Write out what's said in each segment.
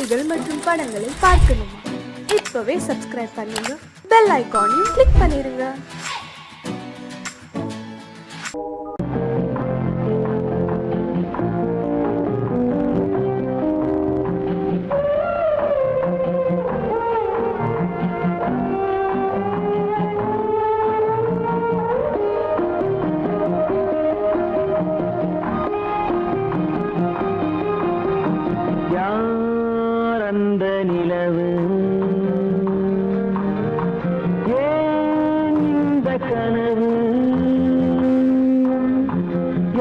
செய்திகள் மற்றும் படங்களை பார்க்கணுமா? இப்பவே சப்ஸ்கிரைப் பண்ணுங்க, பெல் ஐகானையும் கிளிக் பண்ணிருங்க. அந்த நிலவு ஏன் இந்த கனவு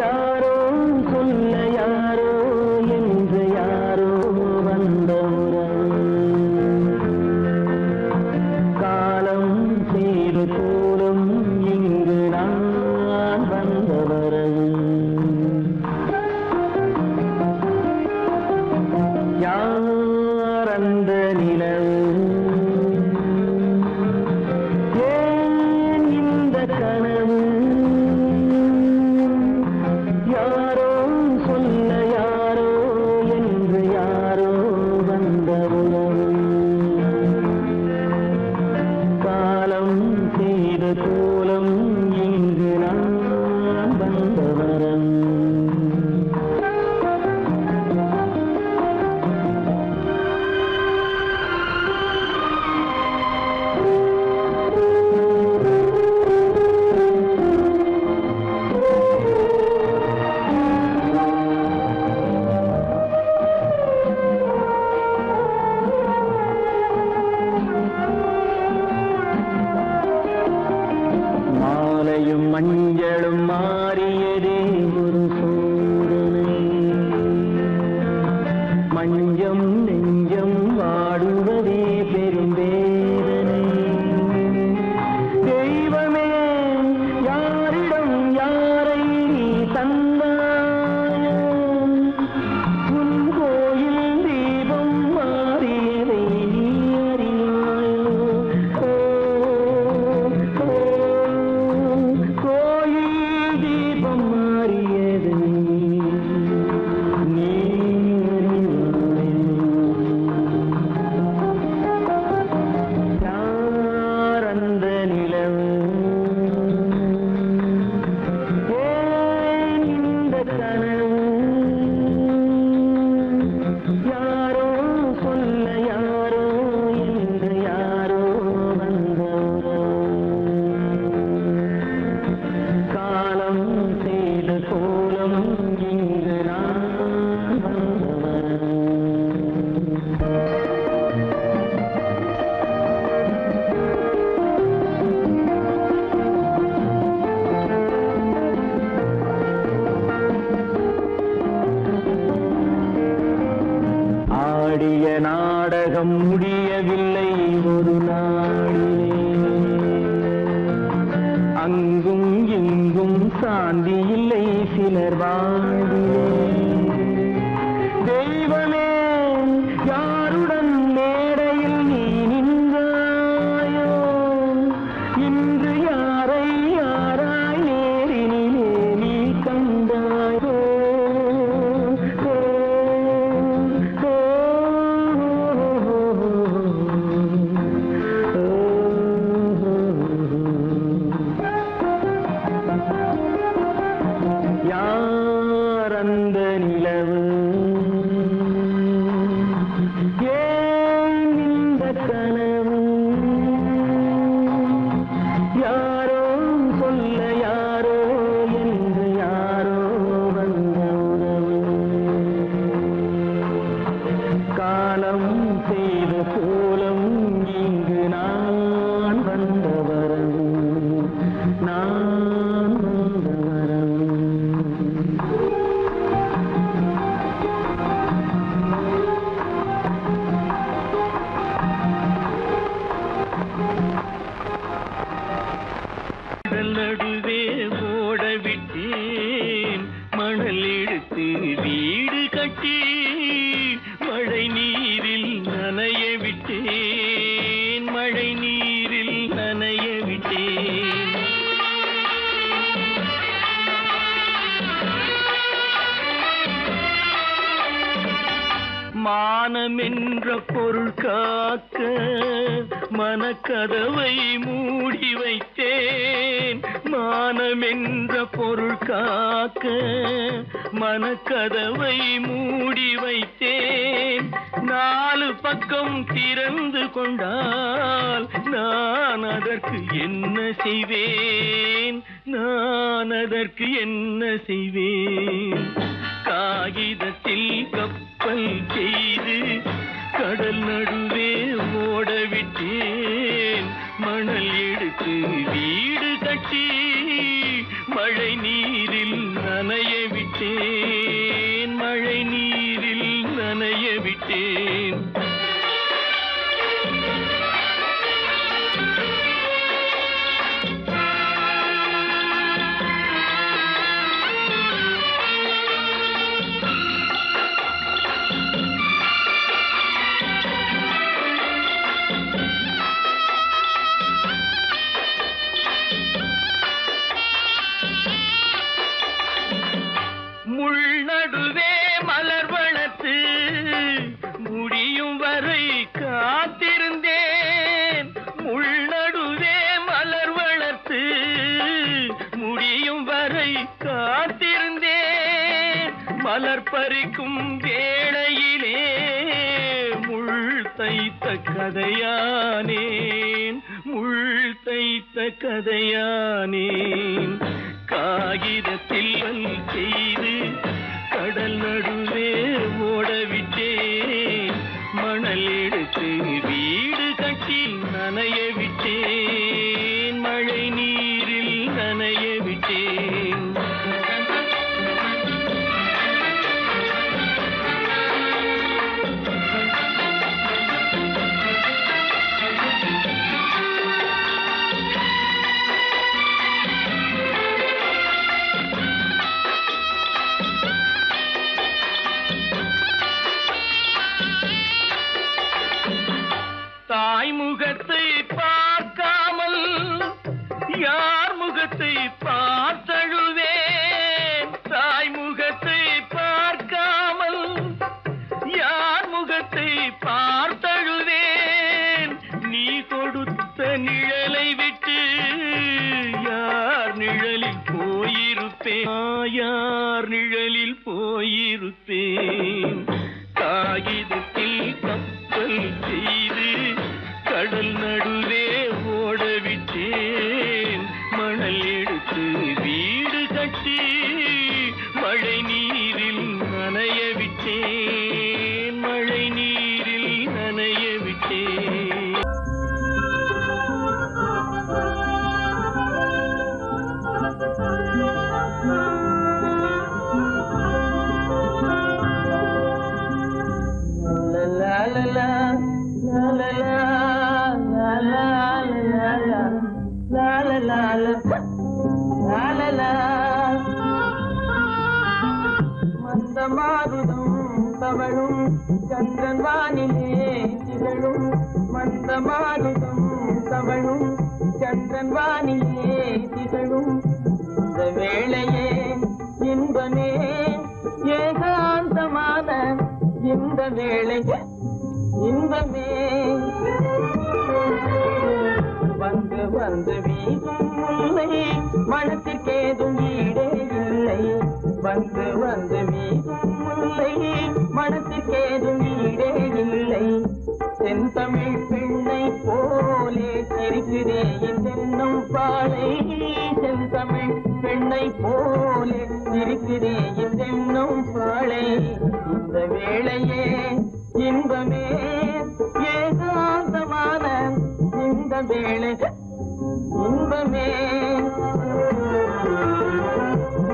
யாரோ சொல்ல யாரோ என்று யாரோ வந்த உறவு காலம் செய்து போலும் இங்கு நான் வந்த வரவு அந்த நிலவு ஏன் இந்த கனவு யாரோ சொல்ல யாரோ என்று யாரோ வந்த உறவு காலம் செய்த கோலம் இங்கு நான் வந்த வரம் மஞ்சளும் மாறியதே ஒரு சோதனை மஞ்சம் நெஞ்சம் வாடுவதே பெரும்பேதனை தெய்வமே யாரிடம் யாரை நீ தந்தாயோ உன் கோயில் தீபம் மாறியதை நீ அறியாயோ யாரோ சொல்ல யாரோ என்று யாரோ வந்த காலம் செய்த கோலம் இங்கு நான் வந்தவர் ஆடிய நாடகம் முடியவில்லை ஒரு நாளிலே அங்கும் இங்கும் சாந்தி இல்லை சிலர் வாழ்விலே தெய்வமே யாருடன் மேடையில் நீ நின்றாயோ இன்று யாரை யாராய் நேரினிலே நீ கண்டாயோ அந்த மானமென்ற பொருள் காக்க மனக்கதவை மூடி வைத்தேன். மானமென்ற பொருள் காக்க மனக்கதவை மூடி வைத்தேன். 4 பக்கம் திறந்து கொண்டால் நான் அதற்கு என்ன செய்வேன்? நான் அதற்கு என்ன செய்வேன்? காகிதத்தில் கப்பல் செய்து கடல் நடுவே ஓடவிட்டேன். மணல் எடுத்து வீடு கட்டி மழை நீரில் நனைய விட்டேன். மழை நீரில் நனைய விட்டேன். முள்நடுவே மலர் வளர்த்து முடியும் வரை காத்திருந்தேன். முள்நடுவே மலர் வளர்த்து முடியும் வரை காத்திருந்தேன். மலர் பறிக்கும் வேளையிலே முள் தைத்த கதையானேன். முள் தைத்த கதையானேன். காகிதத்தில் செய்து கடல் நடுவே ஓடவிட்டேன். மணல் எடுத்து வீடு கட்டி நனைய விட்டேன். மழை நீரில் நனைய விட்டேன். தாய் முகத்தை பார்க்காமல் யார் முகத்தை பார்த்தழுவேன். தாய் முகத்தை பார்க்காமல் யார் முகத்தை பார்த்தழுவேன். நீ கொடுத்த நிழலை விட்டு யார் நிழலில் போயிருப்பேன். யார் நிழலில் போயிருப்பேன். காகிதத்தில் கப்பல் செய்து கடல் நடுவே ஓடவிட்டேன். மணல் எடுத்து வீடு கட்டி மழை நீரில் நனைய விட்டேன். மழை நீரில் நனைய விட்டேன். la la la la la la la la la la la la la மந்தமாருதம் தவழும் சந்திரன் வானிலே திகழும். மந்தமாருதம் தவழும் சந்திரன் வானிலே திகழும். இந்த வேளையே இன்பமே ஏகாந்தமான இந்த வேளை இன்பமே. வந்து வந்து வீசும் முல்லை மனத்திற்கேதும் ஈடே இல்லை. வந்து வந்து வீசும் முல்லை மனத்திற்கேதும் ஈடே இல்லை. தென்தமிழ் பெண்ணை போலே சிரிக்கிறே தென்னும் பாலை. தென்தமிழ் பெண்ணை போலே சிரிக்கிறே தென்னும் பாலை. இந்த வேளையே இன்பமே ஏகாந்தமான இந்த வேளை இன்பமே.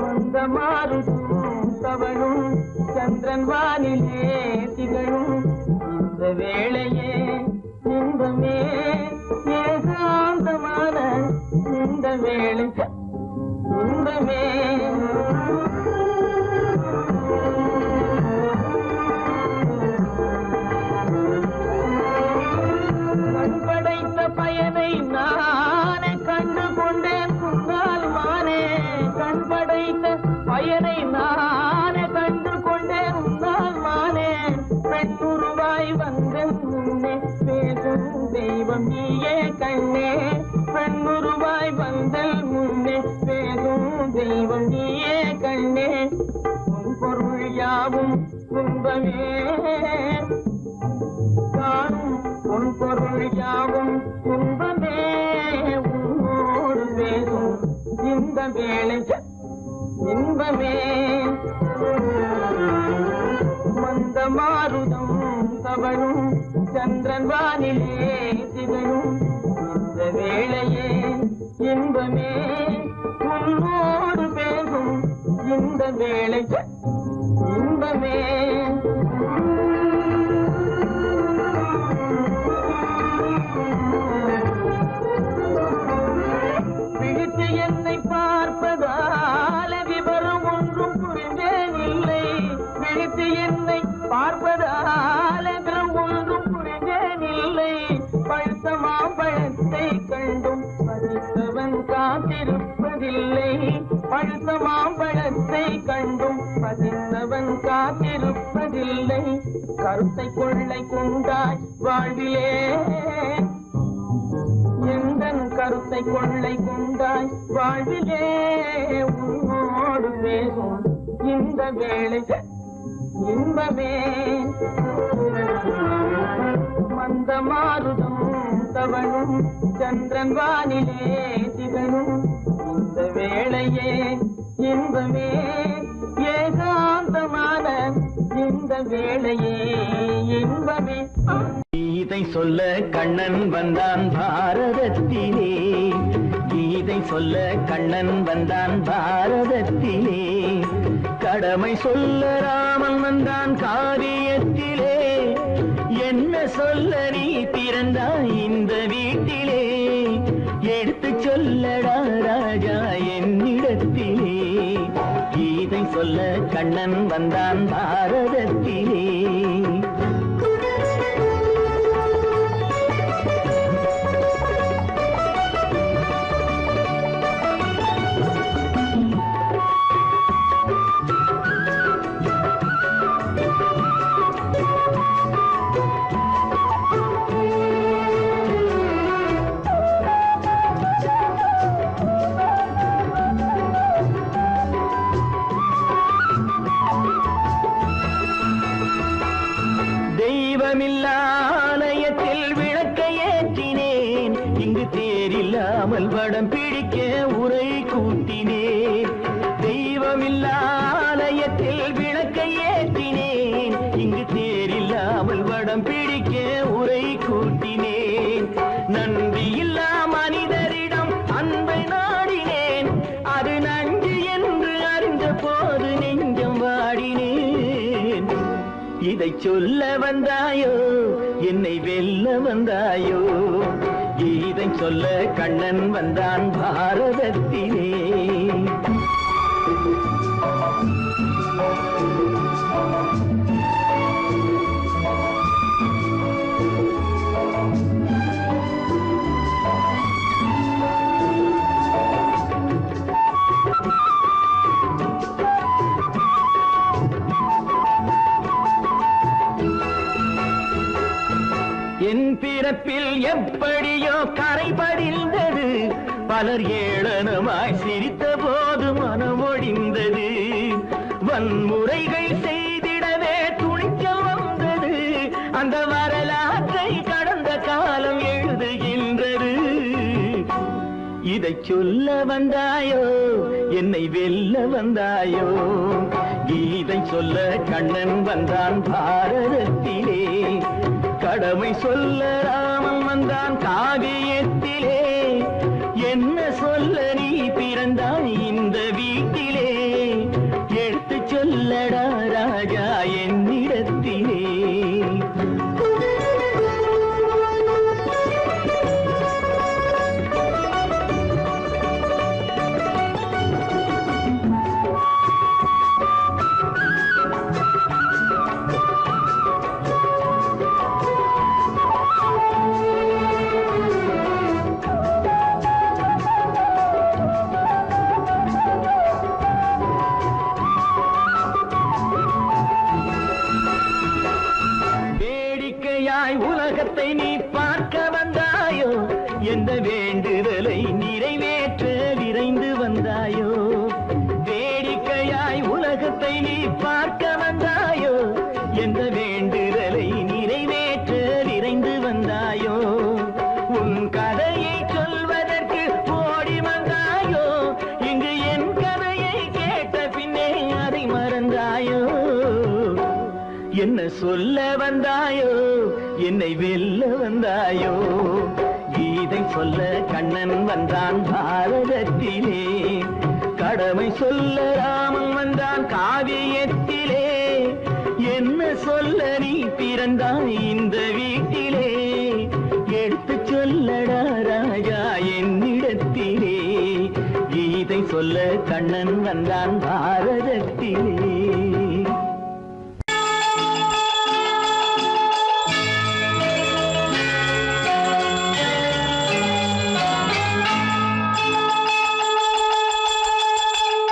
மந்தமாருதம் தவழும் சந்திரன் வானிலே திகழும். இந்த வேளையே இன்பமே ஏகாந்தமான இந்த வேளை இன்பமே. படைத்த பயனை தெய்வம் நீயே கண்ணே பெண்ணுருவாய் வந்தல் முன்னே பேசும் தெய்வம் நீயே கண்ணே உன் பொருள் யாவும் துன்பமே காணும் உன் பொருள் யாவும் துன்பமே உன்னோடு பேசும் இந்த வேளை இன்பமே மந்த மாருதம் தவழும் சந்திரன் வானிலே திகழும் இந்த வேளையே இன்பமே உன்னோடு பேசும் இந்த வேளை இன்பமே பிடித்து என்னை பார்ப்பதால விவரம் ஒன்றும் புரிந்தேன் இல்லை பிடித்து என்னை பார்ப்பதால விவரம் ஒன்றும் புரிந்தேன் இல்லை பழுத்த மாம்பழத்தை கண்டும் பசித்தவன் காத்திருப்பதில்லை பழுத்த மாம்பழத்தை கண்டும் பசித்தவன் காத்திருப்பதில்லை கருத்தை கொள்ளை கொண்டாய் வாழ்விலே எந்தன் கருத்தை கொள்ளை கொண்டாய் வாழ்விலே உன்னோடு பேசும் இந்த வேளை இன்பமே மந்த மாருதம் தவழும் சந்திரன் வானிலே திகழும் இந்த வேளையே இன்பமே ஏகாந்தமான இந்த வேளையே இன்பமே கீதை சொல்ல கண்ணன் வந்தான் பாரதத்திலே கீதை சொல்ல கண்ணன் வந்தான் பாரதத்திலே கடமை சொல்ல ராமன் வந்தான் காரியத்திலே என்ன சொல்ல நீ பிறந்தாய் இந்த வீட்டிலே எடுத்து சொல்லடா ராஜா என்னிடத்திலே கீதை சொல்ல கண்ணன் வந்தான் பாரதத்திலே தெய்வமில்லாலயத்தில் விளக்கை ஏற்றினேன் இங்கு தேரில்லாமல் வடம் பிடிக்க உரை கூட்டினேன் தெய்வமில்லாலயத்தில் விளக்கை ஏற்றினேன் இங்கு தேரில்லாமல் வடம் பிடிக்க உரை கூட்டினேன் நன்றி இல்லா மனிதரிடம் அன்பை நாடினேன் அது நன்றி என்று அறிந்த போது நெஞ்சம் வாடினேன் இதை சொல்ல வந்தாயோ என்னை வெல்ல வந்தாயோ கீதை சொல்ல கண்ணன் வந்தான் பாரதத்திலே என் பிறப்பில் எப்படியோ கரை படிந்தது பலர் ஏளனமாய் சிரித்த போது மனமொழிந்தது வன்முறைகள் செய்திடவே துணிச்சல் வந்தது அந்த வரலாற்றை கடந்த காலம் எழுதுகின்றது இதை சொல்ல வந்தாயோ என்னை வெல்ல வந்தாயோ கீதை சொல்ல கண்ணன் வந்தான் பாரதத்திலே கடமை சொல்ல ராமன் வந்தான் காவியத்திலே என்ன சொல்ல நீ பிறந்தாய் இந்த வீட்டிலே எடுத்து சொல்லடா ராஜா என்னிடத்திலே வேடிக்கையாய் உலகத்தை நீ பார்க்க வந்தாயோ, எந்த வேண்டுதலை நிறைவேற்ற விரைந்து வந்தாயோ. வேடிக்கையாய் உலகத்தை நீ பார்க்க வந்தாயோ, எந்த வேண்டுதலை நிறைவேற்ற விரைந்து வந்தாயோ. உன் கதையை சொல்வதற்கு ஓடி வந்தாயோ, இங்கு என் கதையை கேட்ட பின்னே அதை மறந்தாயோ. என்ன சொல்ல வந்தாயோ, என்னை வெல்ல வந்தாயோ. கீதை சொல்ல கண்ணன் வந்தான் பாரதத்திலே, கடமை சொல்ல ராமன் வந்தான் காவியத்திலே. என்ன சொல்ல நீ பிறந்தாய் இந்த வீட்டிலே, எடுத்து சொல்லடா ராஜா என்னிடத்திலே. கீதை சொல்ல கண்ணன் வந்தான் பாரதத்திலே.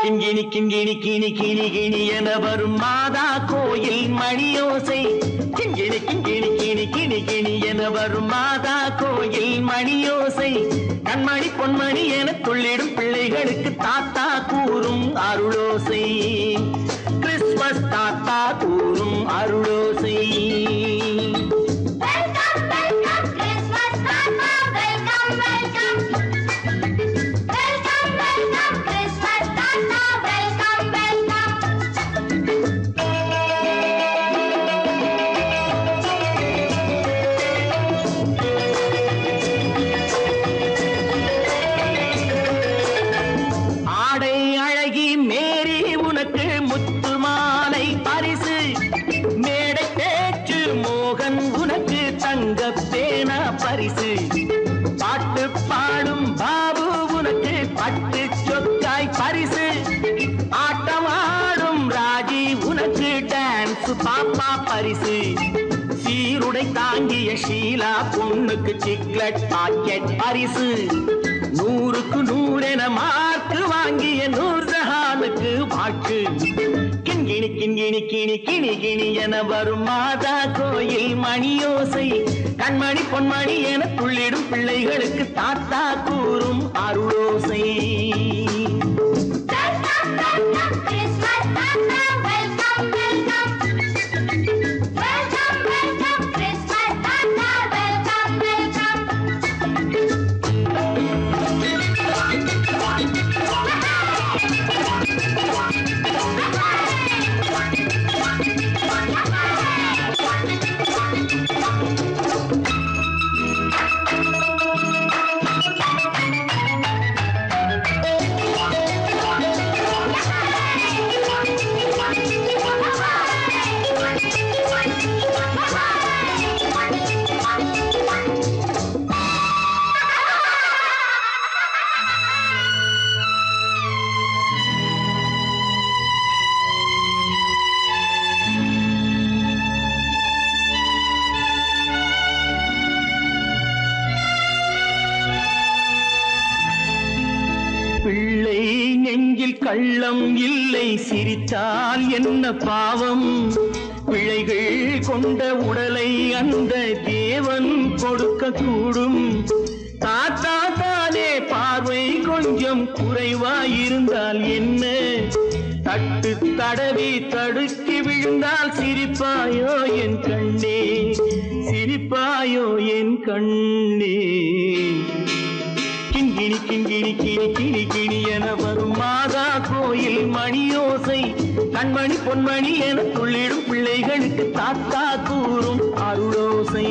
கிண்கிணி கிண்கிணி கிணி கிணி கிணி என வரும் மாதா கோயில் மணியோசை. கிண்கிணி கிண்கிணி கிணி கிணி கிணி என வரும் மாதா கோயில் மணியோசை. கண்மணி பொன்மணி என துள்ளிடும் பிள்ளைகளுக்கு தாத்தா கூறும் அருளோசை. கிறிஸ்துமஸ் தாத்தா கூறும் அருளோசை. பாட்டு பாடும் பாபு உனக்கு பட்டு சொக்காய் பரிசு. ஆட்டமாடும் ராஜி உனக்கு டான்ஸ் பாப்பா பரிசு. சீருடை தாங்கிய ஷீலா பொண்ணுக்கு சிக்லெட் பாக்கெட் பரிசு. 100க்கு 100 என மார்க்கு வாங்கிய நூர்ஜஹானுக்கு வாக்கு. கிண்கிணி கிண்கிணி கிணி கிணி கிணி என வரும் மாதா கோயில் மணியோசை. கண்மணி பொன்மணி என துள்ளிடும் பிள்ளைகளுக்கு தாத்தா கூறும் அருளோசை. பிள்ளை நெஞ்சில் கள்ளம் இல்லை, சிரித்தால் என்ன பாவம். பிழைகள் கொண்ட உடலை அந்த தேவன் கொடுக்க கூடும். தாத்தா தானே பார்வை கொஞ்சம் குறைவாயிருந்தால் என்ன. தட்டு தடவி தடுக்கி விழுந்தால் சிரிப்பாயோ என் கண்ணே, சிரிப்பாயோ என் கண்ணே. கிண்கிணி கிண்கிணி கிணி கிணி கிணி என வரும் மாதா கோயில் மணியோசை. கண்மணி பொன்மணி என துள்ளிடும் பிள்ளைகளுக்கு தாத்தா கூறும் அருளோசை.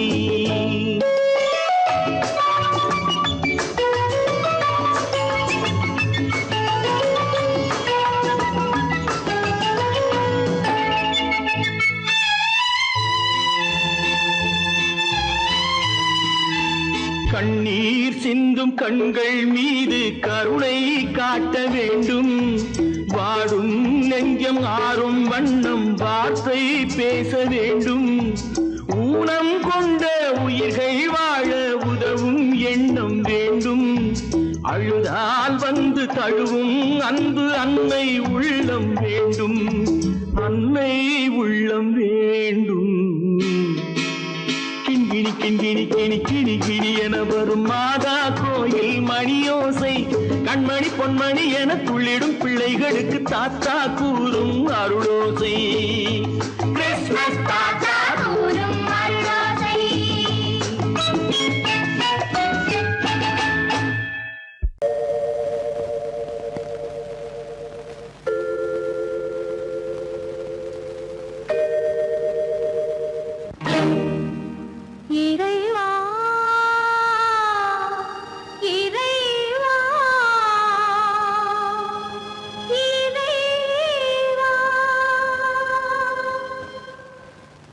கண்ணீர் சிந்தும் கண்கள் மீது கருணை காட்ட வேண்டும். வாடும் நெஞ்சம் ஆறும் வண்ணம் வார்த்தை பேச வேண்டும். ஊனம் கொண்ட உயிர்கள் வாழ உதவும் எண்ணம் வேண்டும். அழுதால் வந்து தழுவும் அன்பு அன்னை உள்ளம் வேண்டும், அன்னை உள்ளம் வேண்டும். கிணி கிணி கிணி கிணி கிணி என வரும் மாதா கோயில் மணியோசை கண்மணி பொன்மணி என துள்ளிடும் பிள்ளைகளுக்கு தாத்தா கூறும் அருளோசை கிறிஸ்துமஸ் தாத்தா கூறும் அருளோசை. இறைவா இறைவா இறைவா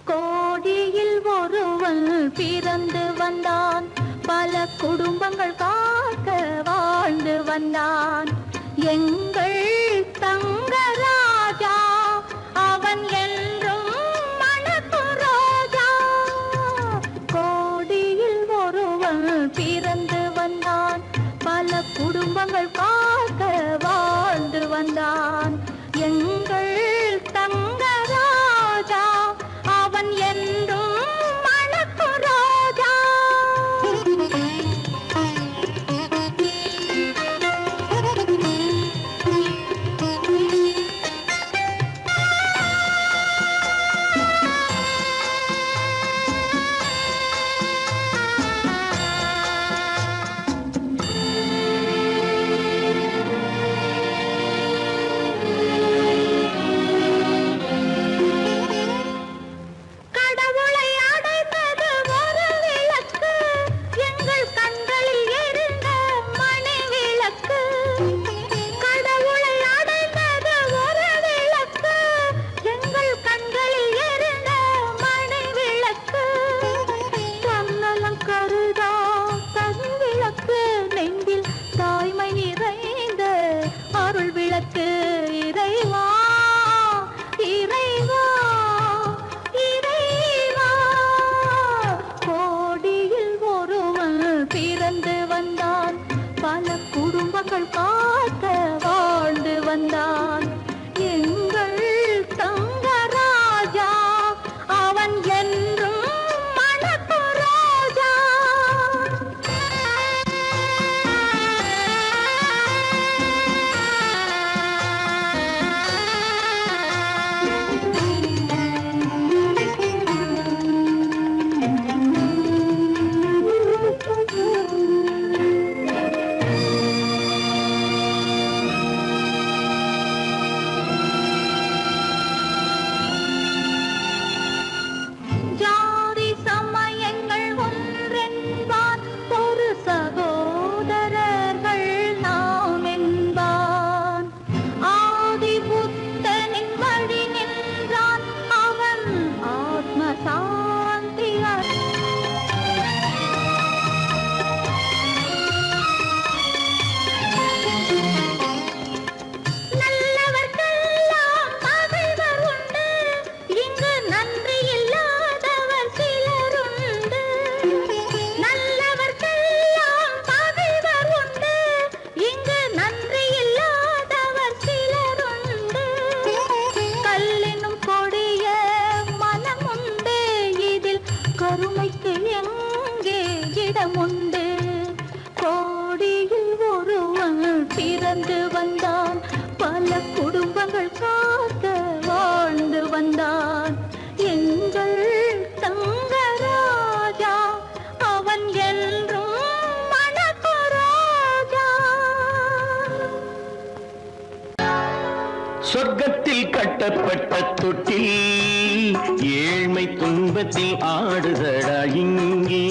கோடியில் ஒருவன் பிறந்து வந்தான் பல குடும்பங்கள் காக்க வாழ்ந்து வந்தான் எங்கள் தங்கராஜா அவன் என்றும் மணக்கும் ரோஜா கோடியில் ஒருவன் பிறந்து வந்தான் பல குடும்பங்கள் காக்க வாழ்ந்து வந்தான் எங்கள் தங்கராஜா அவன் என்றும் மணக்கும் ரோஜா. கடவுளை அடைந்தது ஒரு விளக்கு எங்கள் கண்களில் எரிந்த மணி விளக்கு கடவுளை அடைந்தது ஒரு விளக்கு எங்கள் கண்களில் எரிந்த மணி விளக்கு தன்னலம் கருதா தன் விளக்கு நெஞ்சில் தாய்மை நிறைந்த அருள் விளக்கு இறைவா இறைவா இறைவா கோடியில் ஒருவன் பிறந்து வந்தான் பல குடும்பங்கள் காக்க வாழ்ந்து வந்தான் எங்கள் தங்கராஜா அவன் என்றும் மணக்கும் ரோஜா. ஜாதி சமயங்கள் ஒன்றென்பான் ஒரு சகோதரர்கள் நாம் என்பான் ஆதி புத்தனின் வழி நின்றான் அவன் ஆத்ம சாந்தி நல்லவர்க்கெல்லாம் பகைவர் உண்டு இங்கு நன்றி இல்லாதவர் சிலருண்டு நல்லவர்க்கெல்லாம் பகைவர் உண்டு இங்கு நன்றி இல்லாதவர் சிலருண்டு கல்லினும் கொடிய மனமுண்டு இதில் கருமைக்கு எங்கே இடமுண்டு கோடியில் ஒருவன் பிறந்து வந்தான் பல குடும்பங்கள் காக்க வாழ்ந்து வந்தான் எங்கள் தங்கராஜா அவன் என்றும் மணக்கும் ரோஜா. சொர்க்கத்தில் கட்டப்பட்ட தொட்டில் ஏழ்மை துன்பத்தில் ஆடுதடா இங்கே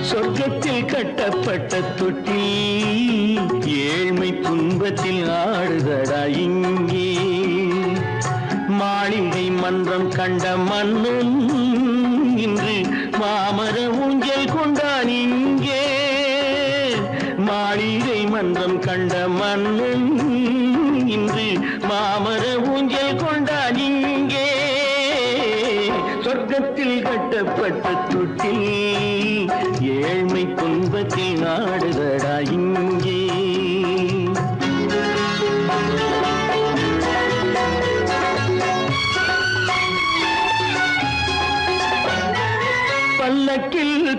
சொர்க்கத்தில் கட்டப்பட்ட தொட்டில் ஏழ்மை துன்பத்தில் ஆடுதடா இங்கே மாளிகை மன்றம் கண்ட மன்னன் இன்று மாமர ஊஞ்சல் கொண்டான் இங்கே மாளிகை மன்றம் கண்ட மன்னன் இன்று மாமர ஊஞ்சல் கொண்டான் இங்கே சொர்க்கத்தில் கட்டப்பட்ட தொட்டில் ஏழ்மை துன்பத்தில் ஆடுதடா இங்கே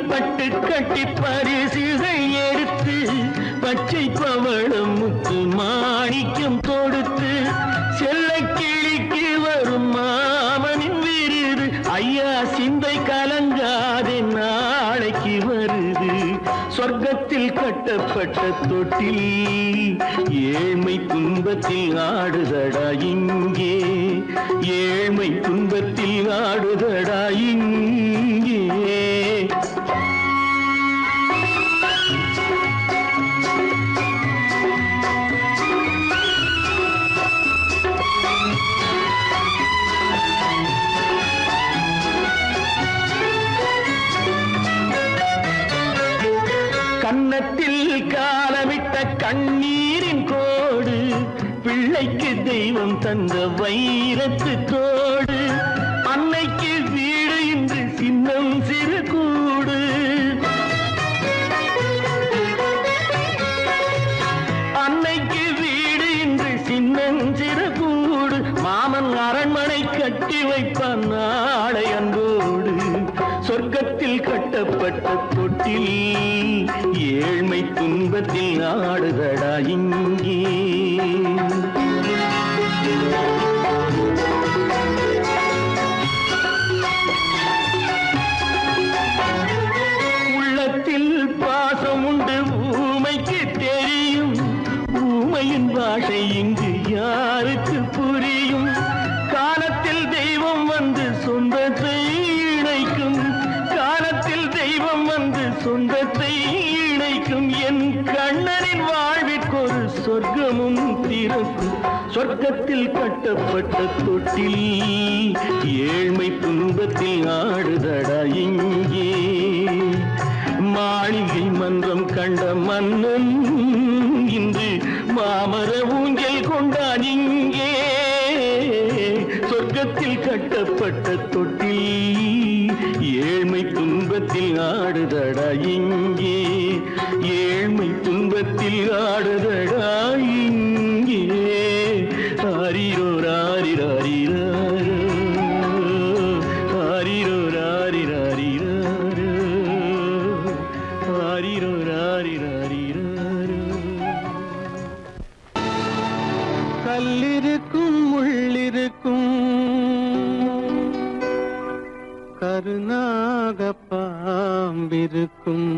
பட்டு கட்டி பரிசுகள் எடுத்து பச்சை பவளம் முத்து மாணிக்கம் கொடுத்து செல்ல கிளிக்கு வரும் மாமனின் விருது ஐயா சிந்தை கலங்காதே நாளைக்கு வருது சொர்க்கத்தில் கட்டப்பட்ட தொட்டில் ஏழ்மை துன்பத்தில் ஆடுதடா இங்கே ஏழ்மை துன்பத்தில் ஆடுதடா இங்கே கன்னத்தில் காலமிட்ட கண்ணீரின் கோடு பிள்ளைக்கு தெய்வம் தந்த வைரத்து தோடு அன்னைக்கு வீடு இன்று சின்னம் சிறு கூடு அன்னைக்கு வீடு இன்று சின்னம் சிறு கூடு மாமன் அரண்மனை கட்டி வைப்பான் நாளை அன்போடு சொர்க்கத்தில் கட்டப்பட்ட தொட்டில் ஏழ்மை துன்பத்தில் ஆடுதடா இங்கே உள்ளத்தில் பாசம் உண்டு ஊமைக்கு தெரியும் ஊமையின் பாஷை இங்கு யாருக்கு புரியும் காலத்தில் தெய்வம் வந்து சொந்தத்தை இணைக்கும் காலத்தில் தெய்வம் வந்து சொந்தத்தை இணைக்கும் என் கண்ணனின் வாழ்விற்கொரு சொர்க்கமும் திறக்கும் சொர்க்கத்தில் கட்டப்பட்ட தொட்டில் ஏழ்மை துன்பத்தில் ஆடுதடா இங்கே மாளிகை மன்றம் கண்ட மன்னன் இன்று மாமர ஊஞ்சல் கொண்டான் இங்கே சொர்க்கத்தில் கட்டப்பட்ட தொட்டில் ஏழ்மை துன்பத்தில் ஆடுதடா இங்கே ஏழ்மை துன்பத்தில் ஆடுதடா இங்கே ஆரிரோ ராரிராரிரோ ஆரிரோ ராரிராரிரோ ஆரிரோ ராரிராரிரோ கல்லிருக்கும் முள்ளிருக்கும் கருநாக பாம்பிருக்கும்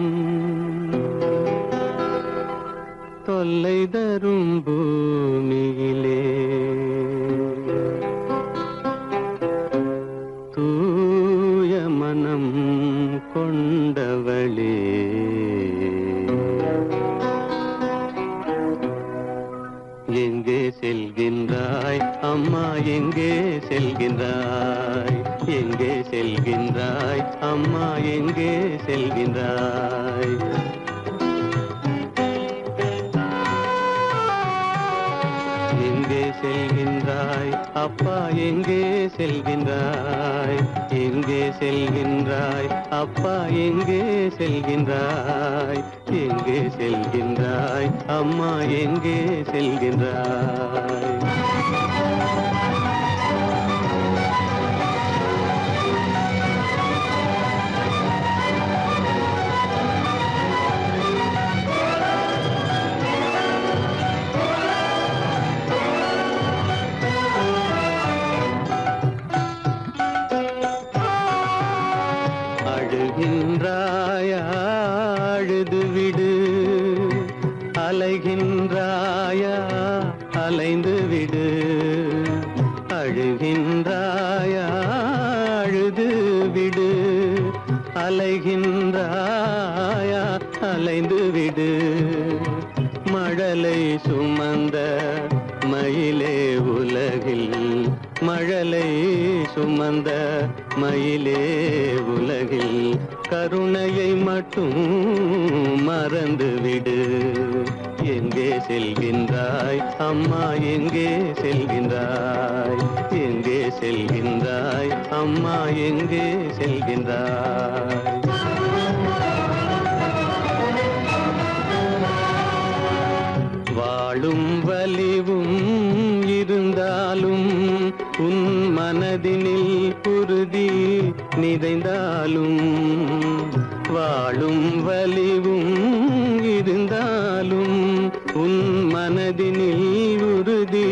தொல்லை தரும் பூமியிலே தூய மனம் கொண்டவளே எங்கே செல்கின்றாய் அம்மா எங்கே செல்கின்றாய் எங்கே செல்கின்றாய் அம்மா எங்கே செல்கின்றாய் எங்கே செல்கின்றாய் அப்பா எங்கே செல்கின்றாய் எங்கே செல்கின்றாய் அப்பா எங்கே செல்கின்றாய் எங்கே செல்கின்றாய் அம்மா எங்கே செல்கின்றாய் அழுகின்றாயா அழுது விடு அலைகின்றாயா அலைந்து விடு அழுகின்றாயா அழுது விடு அலைகின்றாயா அலைந்து விடு மழலை சுமந்த மயிலே உலகில் மழலை சுமந்த மயிலே உலகில் கருணையை மட்டும் மறந்துவிடு எங்கே செல்கின்றாய் அம்மா எங்கே செல்கின்றாய் எங்கே செல்கின்றாய் அம்மா எங்கே செல்கின்றாய் வாழும் வலிவும் இருந்தாலும் உன் மனதினில் உறுதி நிறைந்தாலும் வாழும் வலிவும் இருந்தாலும் உன் மனதினில் உறுதி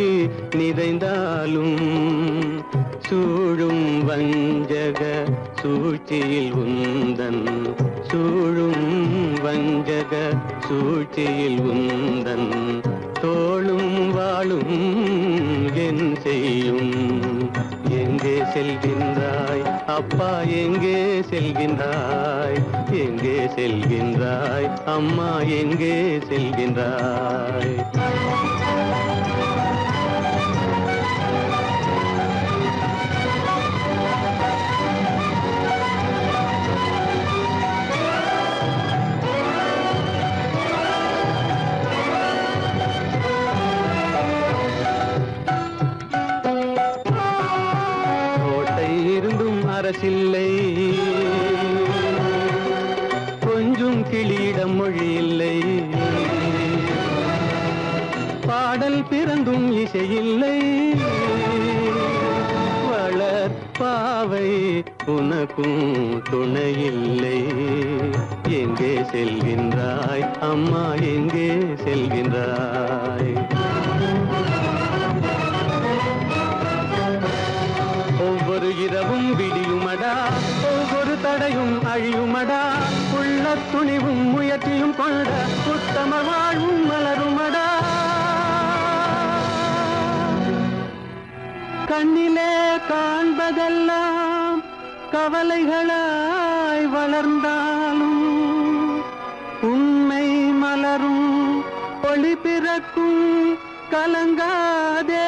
நிறைந்தாலும் சூழும் வஞ்சக சூழ்ச்சியில் உந்தன் சூழும் வஞ்சக சூழ்ச்சியில் உந்தன் தோளும் வாழும் என் செய்யும் எங்கே செல்கின்றாய் அப்பா எங்கே செல்கின்றாய் எங்கே செல்கின்றாய் அம்மா எங்கே செல்கின்றாய் அரசில்லை கொஞ்சம் கிளியிடம் மொழி இல்லை பாடல் பிறந்தும் இசையில்லை வளர் பாவை உனக்கும் துணையில்லை எங்கே செல்கின்றாய் அம்மா எங்கே செல்கின்றாய் ஒவ்வொரு இரவும் விடியுமடா ஒவ்வொரு தடையும் அழியுமடா உள்ள துணிவும் முயற்சியும் கொண்ட உத்தம வாழ்வும் மலருமடா கண்ணிலே காண்பதெல்லாம் கவலைகளாய் வளர்ந்தாலும் உண்மை மலரும் ஒளி பிறக்கும் கலங்காதே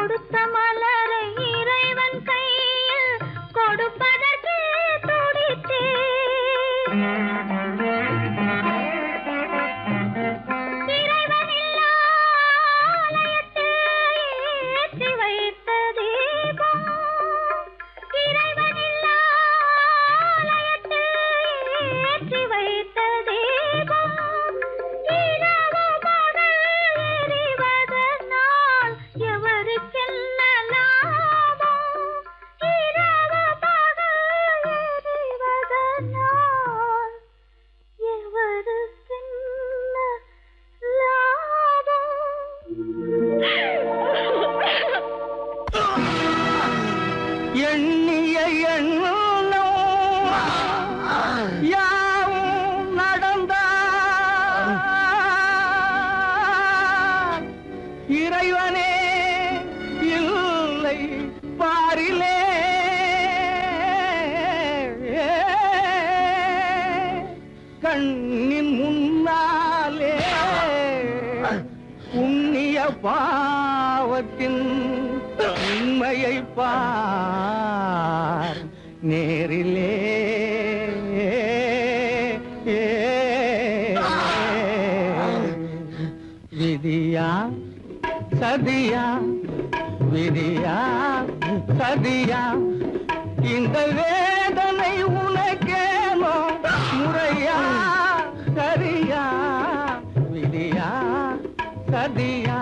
கொடுத்த மலரை இறைவன் கையில் கொடுப்பதற்கு பாவத்தின் உண்மையை பார் நேரிலே விதியா சதியா விதியா சதியா இந்த வேதனை உனக்கேனோ முறையா சரியா விதியா சதியா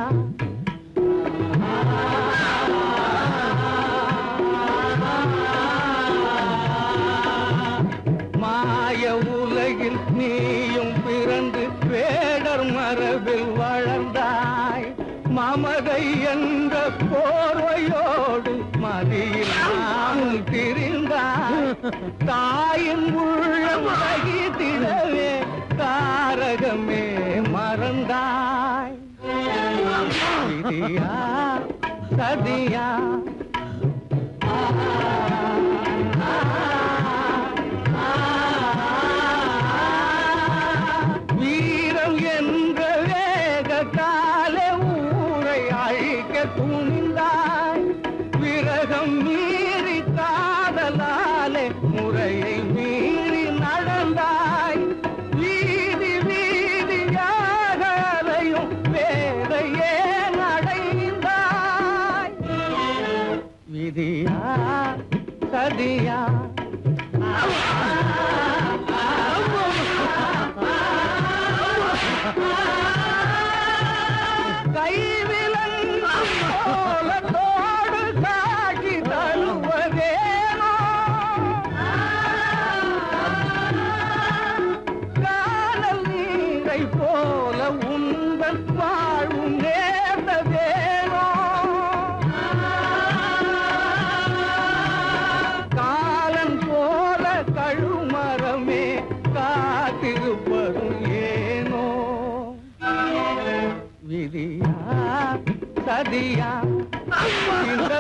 மாய உலகில் நீயும் பிறந்து வேடர் மரபில் வளர்ந்தாய் மமதை என்ற போர்வையோடு மதியில் நாமும் திரிந்தாய் தாயின் உள்ளம் வகித்திடவே தாரகமே மறந்தாய் விதியா சதியா வீரம் என்ற வேகத்தாலே ஊரை அழிக்க துணிந்தாய் விரகம் மீறி காதலாலே முறையை மீறி நடந்தாய் வீதி வீதியாக அலையும் வேதையே நடைந்தாய் விதியா சதியா கைவிலங்கு போலத்தோடு காட்சி தருவதேனோ காணல் நீரை போல உந்தன் வாழ்வும் நேர்ந்ததேனோ காலன் போல கழுமரமே காத்திருப்பதும் ஏனோ விதியா சதியா இந்த